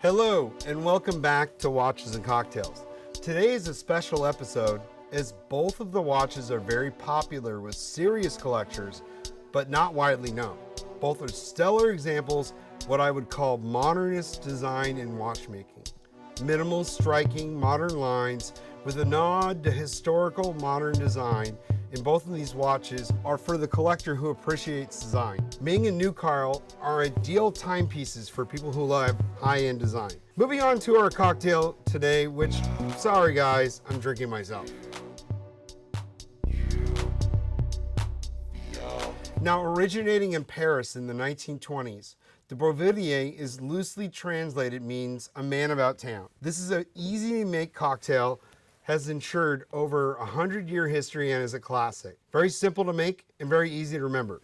Hello, and welcome back to Watches and Cocktails. Today is a special episode as both of the watches are very popular with serious collectors, but not widely known. Both are stellar examples of what I would call modernist design in watchmaking. Minimal, striking, modern lines with a nod to historical modern design in both of these watches are for the collector who appreciates design. Ming and Neucarl are ideal timepieces for people who love high-end design. Moving on to our cocktail today, which, sorry guys, I'm drinking myself. Now, originating in Paris in the 1920s, the Brevillier is loosely translated means a man about town. This is an easy to make cocktail, has ensured over a 100-year history and is a classic. Very simple to make and very easy to remember.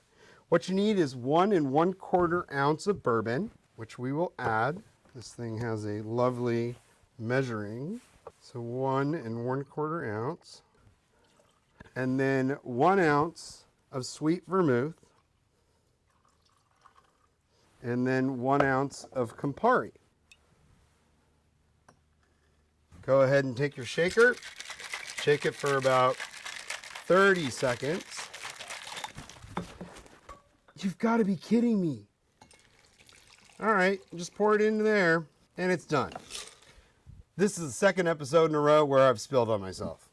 What you need is 1 1/4 ounce of bourbon, which we will add. This thing has a lovely measuring. So 1 1/4 ounce. And then 1 ounce of sweet vermouth. And then 1 ounce of Campari. Go ahead and take your shaker, shake it for about 30 seconds. You've got to be kidding me. All right, just pour it into there, and it's done. This is the second episode in a row where I've spilled on myself.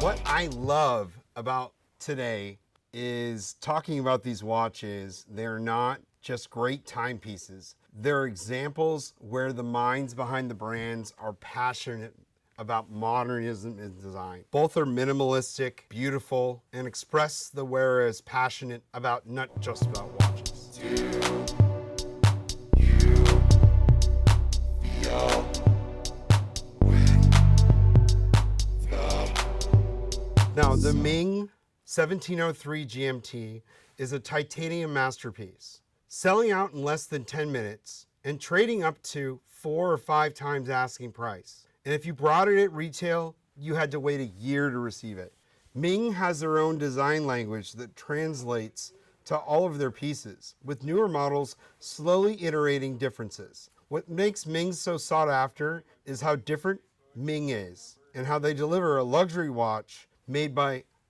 What I love about today is talking about these watches. They're not just great timepieces. They're examples where the minds behind the brands are passionate about modernism in design. Both are minimalistic, beautiful, and express the wearer as passionate about not just about watches. Now, the Ming 1703 GMT is a titanium masterpiece, selling out in less than 10 minutes and trading up to 4 or 5 times asking price. And if you bought it at retail, you had to wait a year to receive it. Ming has their own design language that translates to all of their pieces, with newer models slowly iterating differences. What makes Ming so sought after is how different Ming is and how they deliver a luxury watch made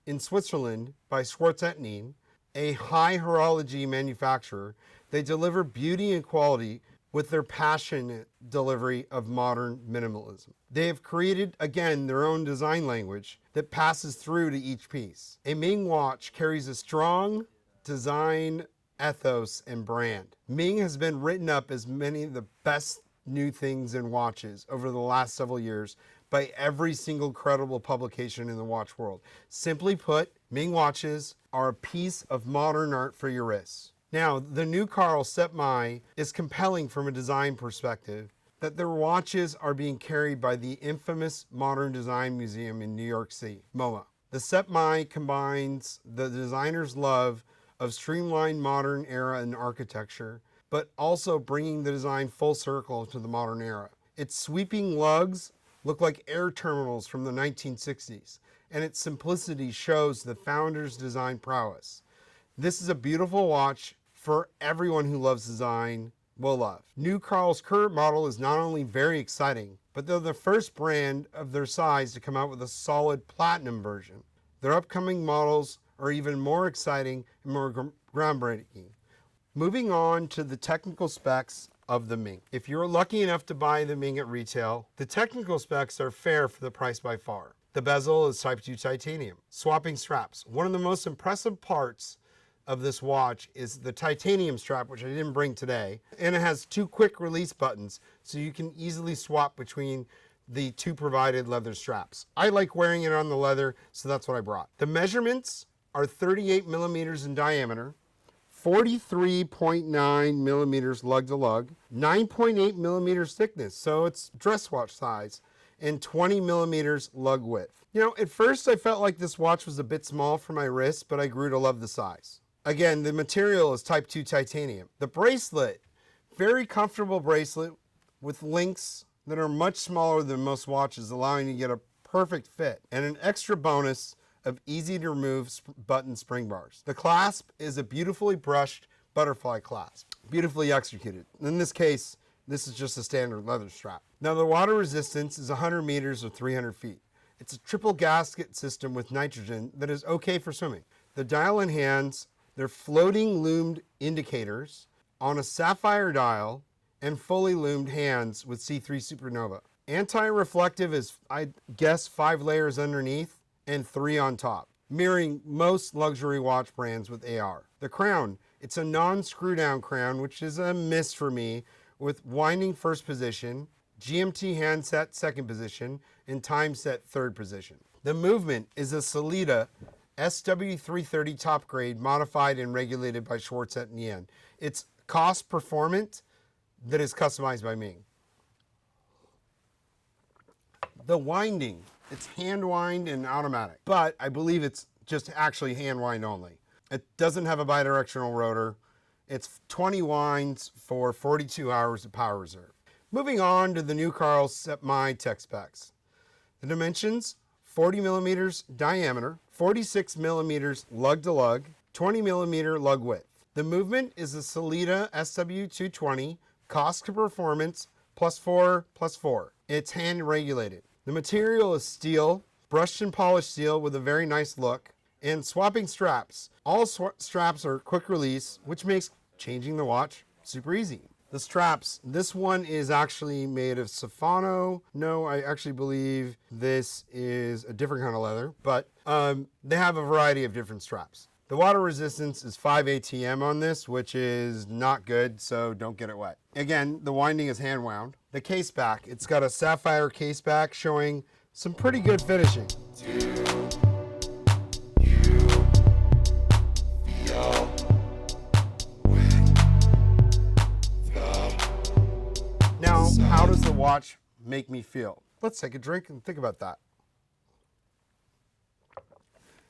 in Switzerland by Schwarz-Etnin, a high horology manufacturer. They deliver beauty and quality with their passionate delivery of modern minimalism. They have created, again, their own design language that passes through to each piece. A Ming watch carries a strong design ethos and brand. Ming has been written up as many of the best new things in watches over the last several years by every single credible publication in the watch world. Simply put, Ming watches are a piece of modern art for your wrists. Now, the Neucarl Sept Mai is compelling from a design perspective that their watches are being carried by the infamous Modern Design Museum in New York City, MoMA. The Sept Mai combines the designer's love of streamlined modern era and architecture, but also bringing the design full circle to the modern era. Its sweeping lugs look like air terminals from the 1960s, and its simplicity shows the founder's design prowess. This is a beautiful watch for everyone who loves design will love. Neucarl's current model is not only very exciting, but they're the first brand of their size to come out with a solid platinum version. Their upcoming models are even more exciting and more groundbreaking. Moving on to the technical specs of the Ming. If you're lucky enough to buy the Ming at retail, the technical specs are fair for the price by far. The bezel is Type 2 titanium. Swapping straps. One of the most impressive parts of this watch is the titanium strap, which I didn't bring today. And it has 2 quick release buttons, so you can easily swap between the 2 provided leather straps. I like wearing it on the leather, so that's what I brought. The measurements are 38 millimeters in diameter, 43.9 millimeters lug to lug, 9.8 millimeters thickness, so it's dress watch size, and 20 millimeters lug width. You know, at first I felt like this watch was a bit small for my wrist, but I grew to love the size. Again, the material is Type 2 titanium. The bracelet, very comfortable bracelet with links that are much smaller than most watches, allowing you to get a perfect fit, and an extra bonus of easy to remove button spring bars. The clasp is a beautifully brushed butterfly clasp, beautifully executed. In this case, this is just a standard leather strap. Now the water resistance is 100 meters or 300 feet. It's a triple gasket system with nitrogen that is okay for swimming. The dial and hands, they're floating loomed indicators on a sapphire dial and fully loomed hands with C3 Supernova. Anti-reflective is, I guess, 5 layers underneath and 3 on top, mirroring most luxury watch brands with AR. The crown, it's a non-screw down crown, which is a miss for me, with winding first position, GMT handset second position, and time set third position. The movement is a Sellita SW330 top grade, modified and regulated by Schwarzschild and Yen. It's cost performant that is customized by Ming. The winding, it's hand wind and automatic, but I believe it's just actually hand wind only. It doesn't have a bidirectional rotor. It's 20 winds for 42 hours of power reserve. Moving on to the Neucarl semi tech specs. The dimensions, 40 millimeters diameter, 46 millimeters lug to lug, 20 millimeter lug width. The movement is a Sellita SW220, cost to performance, +4/+4. It's hand regulated. The material is steel, brushed and polished steel with a very nice look, and swapping straps. All straps are quick release, which makes changing the watch super easy. The straps, this one is actually made of Safano. No, I actually believe this is a different kind of leather, but they have a variety of different straps. The water resistance is 5 ATM on this, which is not good, so don't get it wet. Again, the winding is hand wound. The case back, it's got a sapphire case back showing some pretty good finishing. Now, how does the watch make me feel? Let's take a drink and think about that.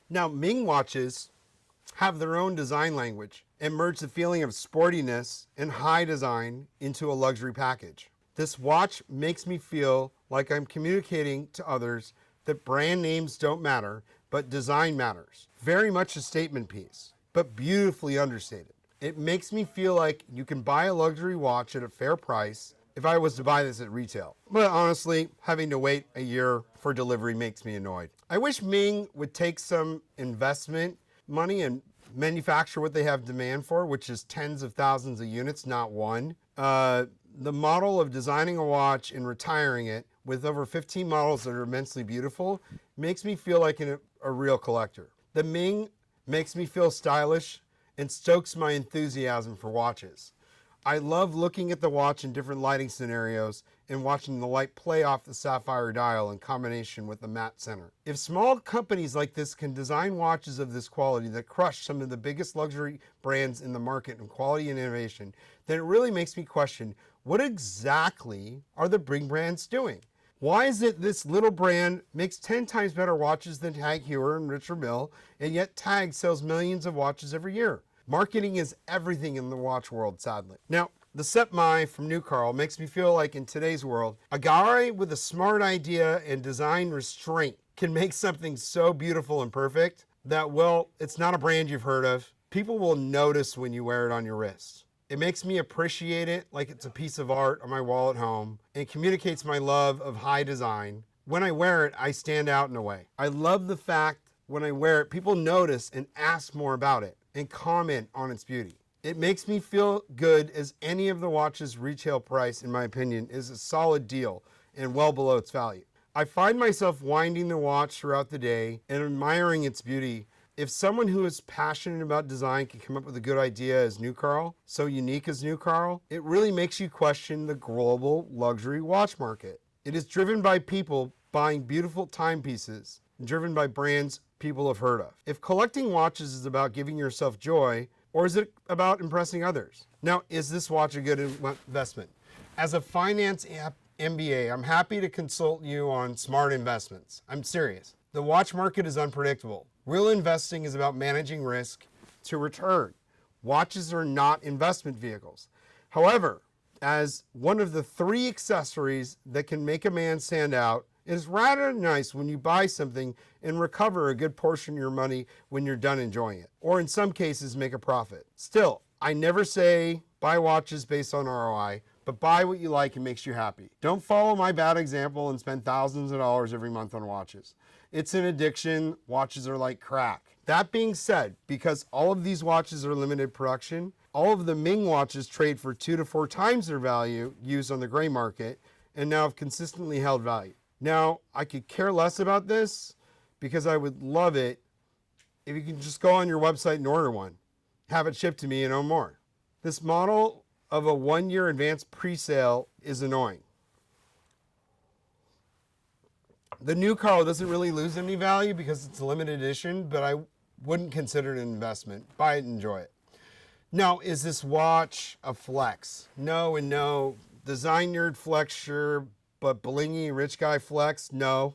Now, Ming watches have their own design language and merge the feeling of sportiness and high design into a luxury package. This watch makes me feel like I'm communicating to others that brand names don't matter, but design matters. Very much a statement piece, but beautifully understated. It makes me feel like you can buy a luxury watch at a fair price if I was to buy this at retail. But honestly, having to wait a year for delivery makes me annoyed. I wish Ming would take some investment money and manufacture what they have demand for, which is tens of thousands of units, not one. The model of designing a watch and retiring it with over 15 models that are immensely beautiful makes me feel like a real collector. The Ming makes me feel stylish and stokes my enthusiasm for watches. I love looking at the watch in different lighting scenarios and watching the light play off the sapphire dial in combination with the matte center. If small companies like this can design watches of this quality that crush some of the biggest luxury brands in the market in quality and innovation, then it really makes me question, what exactly are the big brands doing? Why is it this little brand makes 10 times better watches than Tag Heuer and Richard Mille, and yet Tag sells millions of watches every year? Marketing is everything in the watch world, sadly. Now, the Sep-Mai from Neucarl makes me feel like in today's world, a guy with a smart idea and design restraint can make something so beautiful and perfect that, well, it's not a brand you've heard of. People will notice when you wear it on your wrist. It makes me appreciate it like it's a piece of art on my wall at home and communicates my love of high design. When I wear it, I stand out in a way. I love the fact when I wear it, people notice and ask more about it and comment on its beauty. It makes me feel good as any of the watch's retail price, in my opinion, is a solid deal and well below its value. I find myself winding the watch throughout the day and admiring its beauty. If someone who is passionate about design can come up with a good idea as Neucarl, so unique as Neucarl, it really makes you question the global luxury watch market. It is driven by people buying beautiful timepieces, driven by brands people have heard of. If collecting watches is about giving yourself joy, or is it about impressing others? Now, is this watch a good investment? As a finance MBA, I'm happy to consult you on smart investments. I'm serious. The watch market is unpredictable. Real investing is about managing risk to return. Watches are not investment vehicles. However, as one of the 3 accessories that can make a man stand out It's rather nice when you buy something and recover a good portion of your money when you're done enjoying it, or in some cases make a profit. Still, I never say buy watches based on ROI, but buy what you like and makes you happy. Don't follow my bad example and spend thousands of dollars every month on watches. It's an addiction. Watches are like crack. That being said, because all of these watches are limited production, all of the Ming watches trade for 2 to 4 times their value used on the gray market and now have consistently held value. Now, I could care less about this because I would love it if you can just go on your website and order one, have it shipped to me and own more. This model of a 1-year advanced pre-sale is annoying. The Neucarl doesn't really lose any value because it's a limited edition, but I wouldn't consider it an investment. Buy it and enjoy it. Now, is this watch a flex? No and no. Design nerd flex, sure, but blingy rich guy flex? No.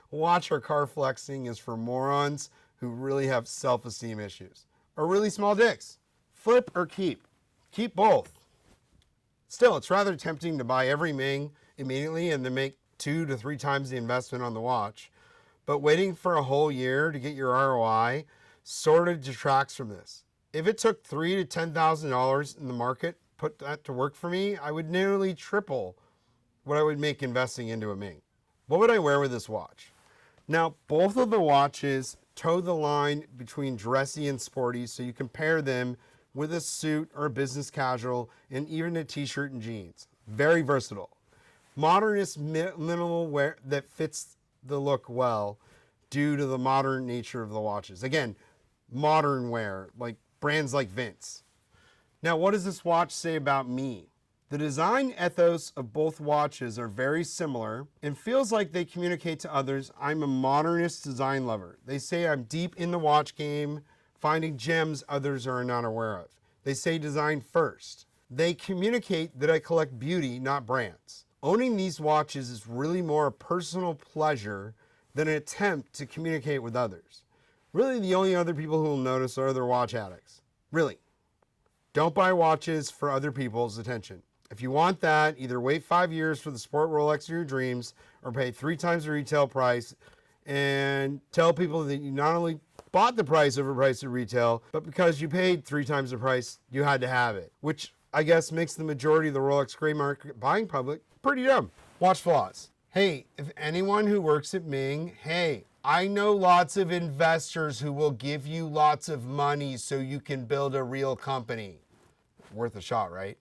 Watch or car flexing is for morons who really have self-esteem issues or really small dicks. Flip or keep? Keep both. Still, it's rather tempting to buy every Ming immediately and then make 2 to 3 times the investment on the watch. But waiting for a whole year to get your ROI sort of detracts from this. If it took $3,000 to $10,000 in the market, put that to work for me, I would nearly triple what I would make investing into a Ming. What would I wear with this watch? Now, both of the watches toe the line between dressy and sporty, so you compare them with a suit or a business casual and even a t-shirt and jeans. Very versatile. Modernist minimal wear that fits the look well due to the modern nature of the watches. Again, modern wear, like brands like Vince. Now, what does this watch say about me? The design ethos of both watches are very similar and feels like they communicate to others I'm a modernist design lover. They say I'm deep in the watch game, finding gems others are not aware of. They say design first. They communicate that I collect beauty, not brands. Owning these watches is really more a personal pleasure than an attempt to communicate with others. Really, the only other people who will notice are other watch addicts. Really. Don't buy watches for other people's attention. If you want that, either wait 5 years for the sport Rolex of your dreams or pay 3 times the retail price and tell people that you not only bought the price overpriced at retail, but because you paid 3 times the price, you had to have it, which I guess makes the majority of the Rolex gray market buying public pretty dumb. Watch flaws. Hey, if anyone who works at Ming, hey, I know lots of investors who will give you lots of money so you can build a real company. Worth a shot, right?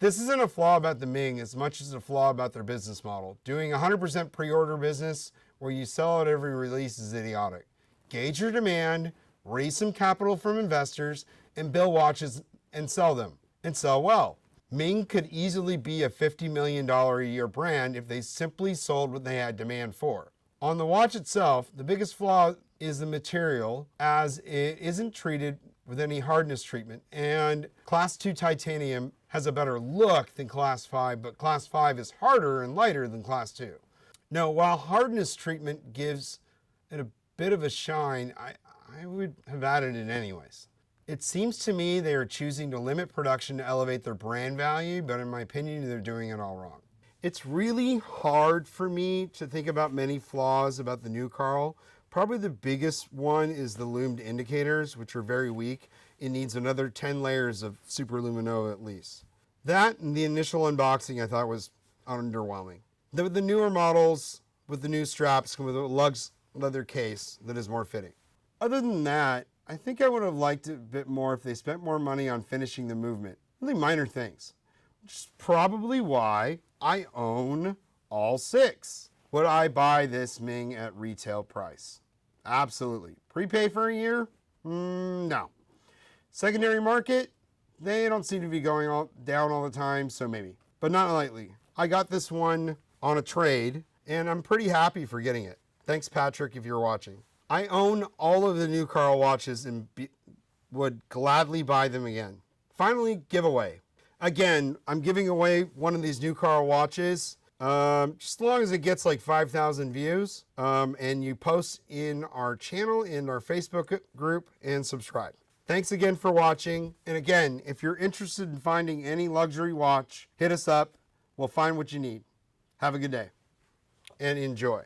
This isn't a flaw about the Ming as much as a flaw about their business model. Doing 100% pre-order business where you sell out every release is idiotic. Gauge your demand, raise some capital from investors, and build watches and sell them. And sell well. Ming could easily be a $50 million a year brand if they simply sold what they had demand for. On the watch itself, the biggest flaw is the material, as it isn't treated with any hardness treatment, and Class 2 titanium has a better look than Class 5, but Class 5 is harder and lighter than Class 2. Now, while hardness treatment gives it a bit of a shine, I would have added it anyways. It seems to me they are choosing to limit production to elevate their brand value, but in my opinion, they're doing it all wrong. It's really hard for me to think about many flaws about the Neucarl. Probably the biggest one is the loomed indicators, which are very weak. It needs another 10 layers of super luminova at least. That and the initial unboxing I thought was underwhelming. The newer models with the new straps come with a lugs leather case that is more fitting. Other than that, I think I would have liked it a bit more if they spent more money on finishing the movement. Really minor things. Which is probably why I own all 6. Would I buy this Ming at retail price? Absolutely. Prepay for a year? No. Secondary market? They don't seem to be going down all the time, so maybe. But not lately. I got this one on a trade, and I'm pretty happy for getting it. Thanks, Patrick, if you're watching. I own all of the Neucarl watches and would gladly buy them again. Finally, giveaway. Again, I'm giving away one of these Neucarl watches. Just as long as it gets like 5,000 views, and you post in our channel, in our Facebook group, and subscribe. Thanks again for watching. And again, if you're interested in finding any luxury watch, hit us up. We'll find what you need. Have a good day. and enjoy.